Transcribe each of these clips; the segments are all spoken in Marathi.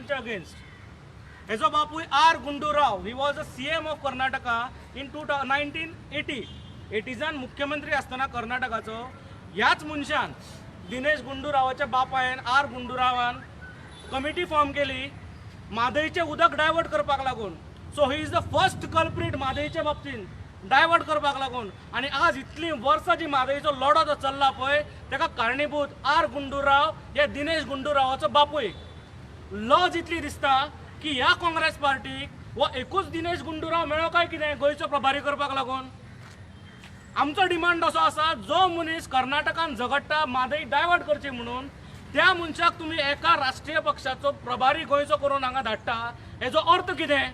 तांच्या अगेन्स्ट. हेजो बापूय R Gundurao, he was a CM of Karnataka in 1980. 80s मुख्यमंत्री असताना कर्नाटकाचो ह्याच मनशान दिनेश गुंडूरावाच्या बापायन आर गुंडूरावान कमिटी फॉर्म केली म्हादईचे उदक डायवर्ट करपाक लागून. So he is the first culprit म्हादईच्या बाबतीन डायवर्ट करपाक लागून. आणि आज इतली वर्सां जी म्हादईचो लढो जो चल्ला पळय ताका कारणीभूत आर गुंडूराव हे दिनेश गुंडूरावाचो बापूय. लज इतली दिसता की ह्या काँग्रेस पार्टीक हो एकूच दिनेश गुंडूराव मेळ्ळो काय कितें गोंयचो प्रभारी करपाक लागून. आमचो डिमांड असो आसा, जो मनीस कर्नाटकान झगडटा म्हादई डायवर्ट करची म्हणून, त्या मनशाक तुम्ही एका राष्ट्रीय पक्षाचो प्रभारी गोंयचो करून हांगा धाडटा. हेजो अर्थ कितें?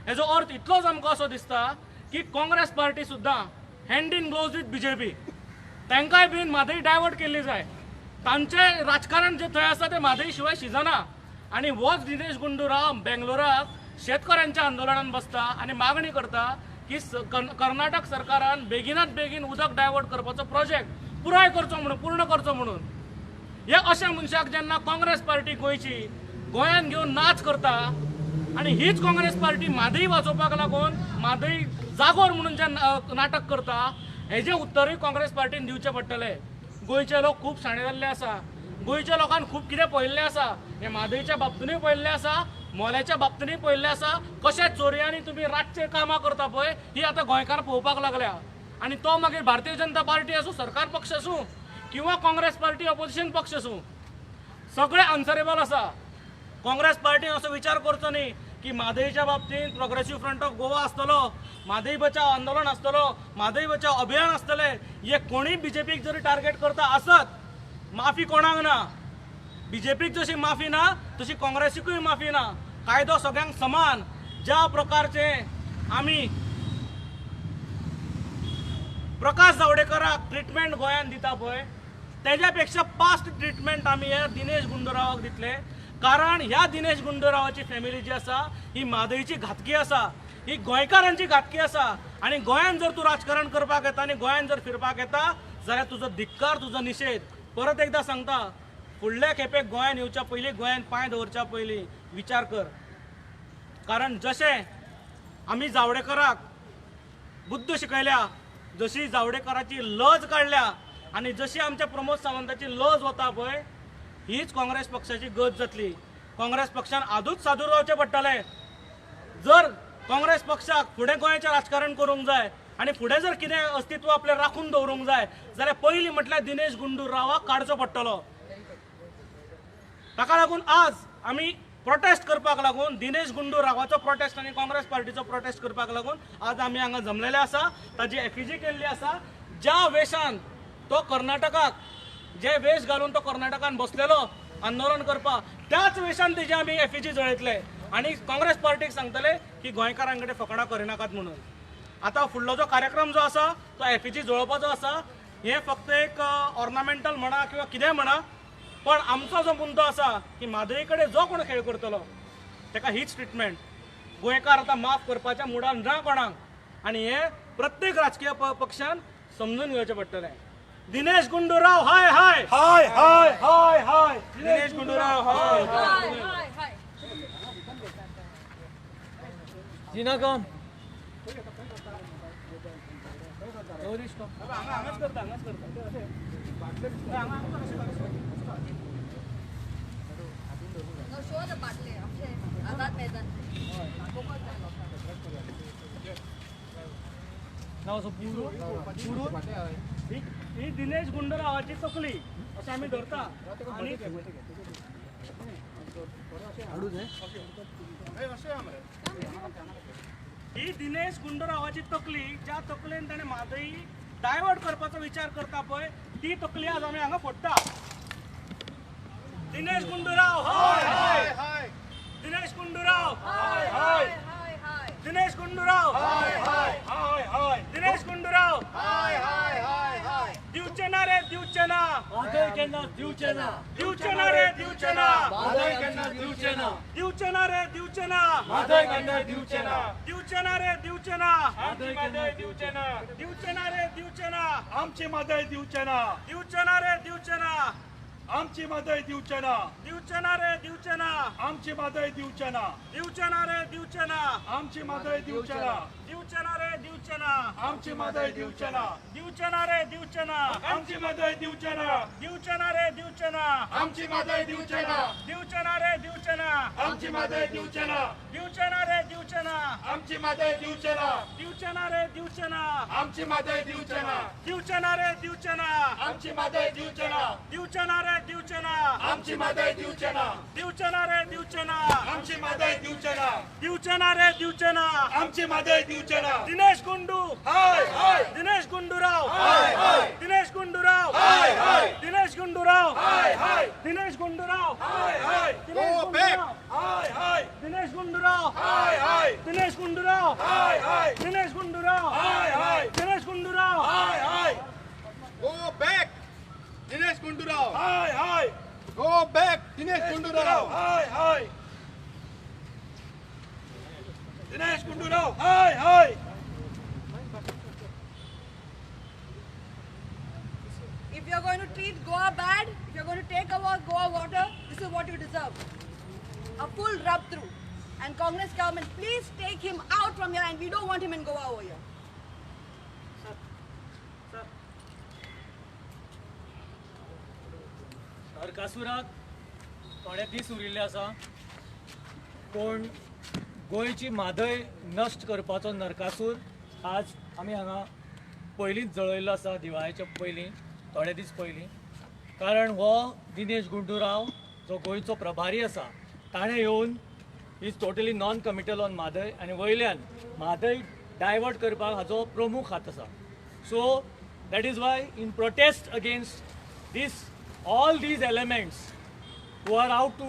हेजो अर्थ इतलोच आमकां असो दिसता की काँग्रेस पार्टी सुद्दां hand in gloves with BJP. तांकांय बीन म्हादई डायवर्ट केल्ली जाय. तांचे राजकारण जे थंय आसा ते म्हादई शिवाय शिजना. आणि होच दिनेश गुंडूराव बेंगलोराक शेतकऱ्यांच्या आंदोलनात बसता आणि मागणी करता की कर्नाटक सरकारान बेगिनात बेगीन उदक डायवर्ट करपाचो प्रोजेक्ट पुराय करचो म्हणून, पूर्ण करचो म्हणून. हे अशा मनशाक जेन्ना काँग्रेस पार्टी गोंयची गोंयान घेवन नाच करता आणि हीच काँग्रेस पार्टी म्हादई वाजोवपाक लागून म्हादई जागोर म्हणून जे नाटक करता, हेजें उत्तरूय काँग्रेस पार्टीन दिवचें पडटलें. गोंयचे लोक खूब शाणे जाल्ले आसा. गोंयच्या लोकांनी खूब कितें पळयल्लें आसा. हे म्हादईच्या बाबतीनूय पळयल्लें आसा, मोल्याच्या बाबतीनूय पळयल्लें आसा. कशे चोरयांनी तुमी रातचे कामां करता पळय ही आतां गोंयकार पळोवपाक लागल्या. आनी तो मागीर भारतीय जनता पार्टी आसूं, सरकार पक्ष आसूं किंवा काँग्रेस पार्टी ऑपोजिशन पक्ष आसूं, सगळे आन्सरेबल आसा. काँग्रेस पार्टीन असो विचार करचो न्ही की म्हादईच्या बाबतींत प्रोग्रेसिव्ह फ्रंट ऑफ गोवा आसतलो, म्हादई बचाव आंदोलन आसतलो, म्हादई बचाव अभियान आसतलें. हे कोणीय BJPक जरी टार्गेट करता आसत, माफी कोणाक ना. BJPक जशी माफी ना तशी काँग्रेसीकूय माफी ना. कायदो सगळ्यांक समान. ज्या प्रकारचे आमी प्रकाश जावडेकराक ट्रिटमेंट गोंयान दिता पळय, तेज्या पेक्षा फास्ट ट्रिटमेंट आमी हे दिनेश गुंडूरावाक दितले. कारण ह्या दिनेश गुंडूरावाची फॅमिली जी आसा ही म्हादईची घातकी आसा, ही गोंयकारांची घातकी आसा. आणि गोंयान जर तूं राजकारण करपाक येता आनी गोंयान जर फिरपाक येता जाल्यार तुजो धिक्कार, तुजो निशेध. परत एकदा सांगता, फुडल्या खेपेक गोंयान येवच्या पयलीं, गोंयान पांय दवरच्या पयलीं विचार कर. कारण जशें आमी जावडेकराक बुद्ध शिकयल्या, जशी जावडेकराची लज काडल्या आणि जशी आमच्या प्रमोद सावंताची लज वता पळय, हीच काँग्रेस पक्षाची गत जातली. काँग्रेस पक्षान आजूच सादूर रावचें पडटलें. जर काँग्रेस पक्षाक फुडें गोंयचें राजकारण करूंक जाय आणि फुडें जर कितें अस्तित्व आपलें राखून दवरूंक जाय जाल्यार पयलीं म्हटल्यार दिनेश गुंडूरावाक काडचो पडटलो. ताका लागून आज आमी प्रोटेस्ट करपाक लागून, दिनेश गुंडूरावाचो प्रोटेस्ट आणि काँग्रेस पार्टीचो प्रोटेस्ट करपाक लागून आज आमी हांगा जमलेले आसा. ताजी एफिजी केल्ली आसा. ज्या वेशान तो कर्नाटकाक, जे वेश घालून तो कर्नाटकान बसलेलो आंदोलन करपाक, त्याच वेशान तेजी आमी एफिजी जळयतले आणि काँग्रेस पार्टीक सांगतले की गोंयकारां कडेन फकाणां करिनाकात म्हणून. आता फुडलो जो कार्यक्रम जो आसा तो एफिजी जळोवपाचो आसा. हे फक्त एक ऑर्नामेंटल म्हणा किंवा कितेंय म्हणा, पण आमचो जो मुद्दो आसा की म्हादई कडेन जो कोण खेळ करतलो ताका हीच ट्रिटमेंट. गोंयकार आतां माफ करपाच्या मुडान ना कोणाक. आणि हे प्रत्येक राजकीय पक्षान समजून घेवचें पडटलें. दिनेश गुंडूराव हाय हाय हाय हाय हाय हाय. दिनेश गुंडूराव हाय हाय. जिनागम हांगाच करता, हांगाच करता. No, show the बाटले आमचे आझाद मैदान. नाव असं पुरून ही दिनेश गुंडूरावाची तकली अशें आमी धरता. आणि ही दिनेश गुंडूरावाची तकली, ज्या तकलेन ताणें म्हादई डायवर्ट करपाचो विचार करता पळय, ती तकली आज आमी हांगा फोडटा. दिनेश गुंडूराव हाय हाय हाय. दिनेश गुंडूराव हाय हाय. दिनेश गुंडूराव हाय हाय हाय हाय. दिनेश गुंडूराव हाय हाय हाय हाय. दिवचे ना रे दिवचे ना. म्हादई केन्ना दिवचे ना. दिवचे ना रे दिवचे ना. म्हादई केन्ना दिवचे ना. दिवचे ना रे दिवचे ना. म्हादई केन्ना दिवचे ना. दिवचे ना रे दिवचे ना. म्हादई केन्ना दिवचे ना. दिवचे ना रे दिवचे ना. आमची म्हादई दिवचे ना. दिवचे ना रे दिवचे ना. आमची मादय दिवचे ना दिवचे ना रे दिवचे ना आमची मादय दिवचे ना दिवचे ना रे दिवचे ना आमची मादय दिवचे ना दिवचे ना रे दिवचे ना आमची मादय दिवचे ना दिवचे ना रे दिवचे ना आमची मादय दिवचे ना दिवचे ना रे दिवचे ना आमची मादय दिवचे ना दिवचे ना रे दिवचे ना आमची मादय दिवचे ना दिवचे ना रे दिवचे ना आमची मादय दिवचे ना दिवचे ना रे दिवचे ना आमची मादय दिवचे ना दिवचे ना रे दिवचे ना आमची मादय दिवचे ना दिवचे ना रे दिवचे ना आमची मादय दिवचे ना दिवचे ना रे दिवचे ना आमची मादय दिवचे ना दिवचे ना रे दिवचे ना आमची मादय दिवचे ना दिनेश गुंडू हाय हाय दिनेश गुंडूराव हाय हाय दिनेश गुंडूराव हाय हाय दिनेश गुंडूराव हाय हाय दिनेश गुंडूराव हाय हाय दिनेश गुंडूराव हाय हाय दिनेश गुंडूराव हाय हाय दिनेश गुंडूराव हाय हाय दिनेश गुंडूराव हाय हाय दिनेश गुंडूराव हाय हाय Go back, Dinesh Gundurao. High high Go back, Dinesh Gundurao. High high Dinesh Gundurao high high If you're going to treat Goa bad, if you're going to take away Goa water, this is what you deserve. A full rub through. And Congress government, please take him out from here, and we don't want him in Goa over here. नरकासुराक थोडे दीस उरिल्ले आसा कोण गोंयची मादय नश्ट करपाचो नरकासूर आज आमी हांगा पयलींच जळयल्लो आसा दिवाळेच्या पयलीं थोडे दीस पयलीं कारण हो दिनेश गुंडूराव जो गोंयचो प्रभारी आसा ताणें येवन is totally non committal on Mhadei आनी वयल्यान मादय डायवर्ट करपाक हाचो प्रमुख हात आसा so that is why in protest against these all these elements who are out to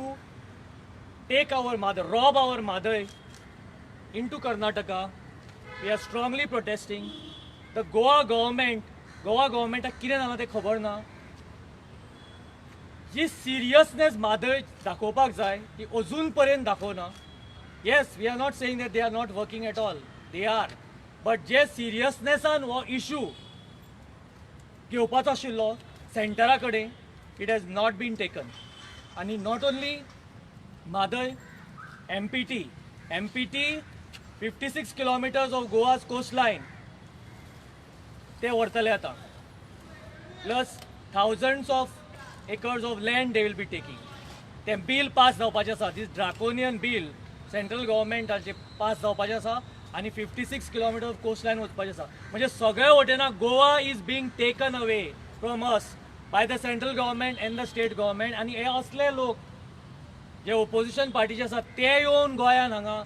take our mother, rob our mother into Karnataka, we are strongly protesting. The Goa government कितें जालां तें खबर ना जी सिरियसनेस मादय दाखोवपाक जाय ती अजून पर्यंत दाखोवना yes we are not saying that they are not working at all they are but जे सिरियसनेसान हो इशू घेवपाचो आशिल्लो सेंटरा कडेन it has not been taken and not only Madai MPT 56 kilometers of Goa's coastline they vartale ata plus thousands of acres of land they will be taking the bill pass जावपाचें आसा this draconian bill central government हाचे pass जावपाचें आसा आणि 56 kilometers of coastline वचपाचें आसा म्हणजे सगळ्या वटेन Goa is being taken away from us by the central government and the state government आणि हे असले लोक जे opposition पार्टीचे आसात ते येवन गोंयान हांगा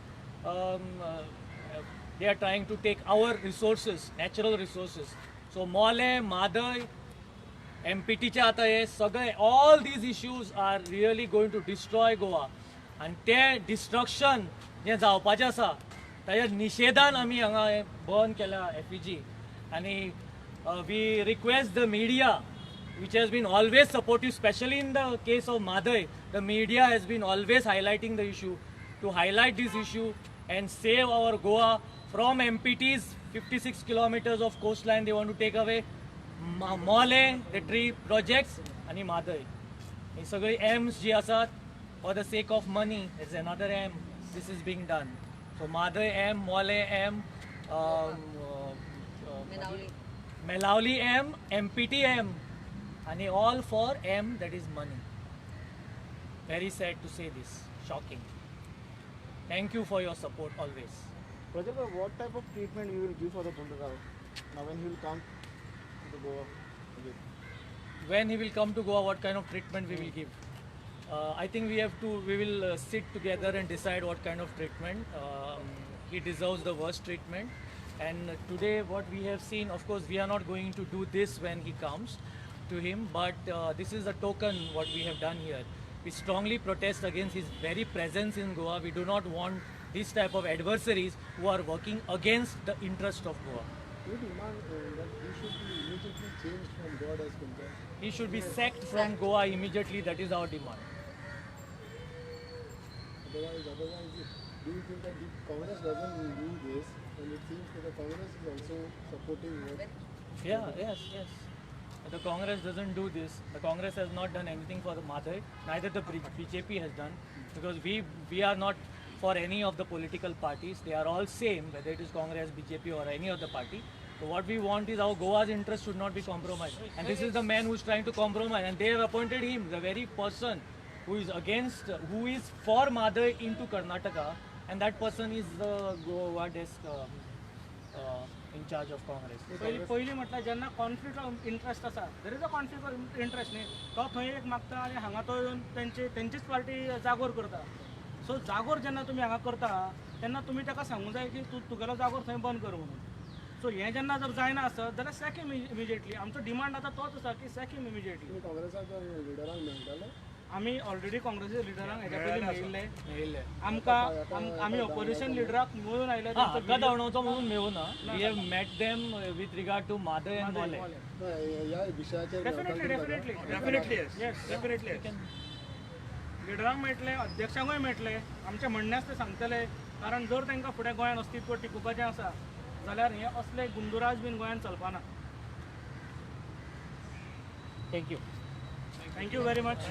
they are trying to take our resources natural resources so मोले मादय MPTचे आता हे सगळे all these issues are really going to destroy Goa आणि ते डिस्ट्रक्शन जे जावपाचें आसा ताच्या निशेधान आमी हांगा बंद केल्या FEG आणि we request the media which has been always supportive, especially in the case of Madai. The media has been always highlighting the issue, to highlight this issue and save our Goa from MPT's 56 kilometers of coastline they want to take away. Mole, the tree projects, and Madai. These are M's ji asat for the sake of money. There's another M. This is being done. So Madai M, Mole M, Melauli M, MPT M. And all for M, that is money. Very sad to say this, shocking. Thank you for your support always. Prajalpa, what type of treatment you will give for the Gundurao now when he will come to Goa again? When he will come to Goa, what kind of treatment we will give? I think we will sit together and decide what kind of treatment. He deserves the worst treatment. And today what we have seen, of course, we are not going to do this when he comes to him, but this is a token what we have done here. We strongly protest against his very presence in Goa. We do not want this type of adversaries who are working against the interest of Goa. You demand that he should be immediately changed from Goa as concerned. He should be sacked from Goa immediately. That is our demand. Otherwise, do you think that the Congress doesn't do this, and it seems that the Congress is also supporting what? Yeah, yes. The Congress doesn't do this. The Congress has not done anything for the Madhai. Neither the BJP has done, because we are not for any of the political parties. They are all same, whether it is Congress, BJP, or any other party. So what we want is our Goa's interest should not be compromised. And this is the man who is trying to compromise. And they have appointed him, the very person who is against, who is for Madhai into Karnataka. And that person is the Goa desk in charge of Congress. पहिली म्हटल्यार जेन्ना कॉन्फ्लिक्ट ऑफ इंट्रस्ट आसा there is a conflict of interest न्ही तो थंय एक मागता आनी हांगा तो येवन तेंचीच पार्टी जागोर करता सो जागोर जेन्ना तुमी हांगा करता तेन्ना तुमी ताका सांगूंक जाय की तूं तुगेलो जागोर थंय बंद कर म्हणून सो हें जेन्ना जर जायना आसत जाल्यार सॅक हिम इमिजिएटली आमचो डिमांड आतां तोच आसा की सॅक हिम इमिजिएटली तुम्ही काँग्रेसाच्या लिडरांक मेळटले आमी ऑलरेडी काँग्रेसी लिडरांक हेच्या पयलीं मेळिल्ले आमकां आमी ऑपोजिशन लिडराक मेळून आयले हक्का धांवणोवचो म्हणून मेळूना. We have met them with regard to Mhadei and Mollem. या विषयाचेर definitely definitely Definitely yes. Yes Definitely yes. लिडरांक मेळटले अध्यक्षांकूय मेळटले आमचे म्हणणेंच ते सांगतले कारण जर तांकां फुडें गोंयांत अस्तित्व टिकोवपाचें आसा जाल्यार हे असले गुंडुराज बीन गोंयांत चलपाना. थँक्यू. Thank you very much.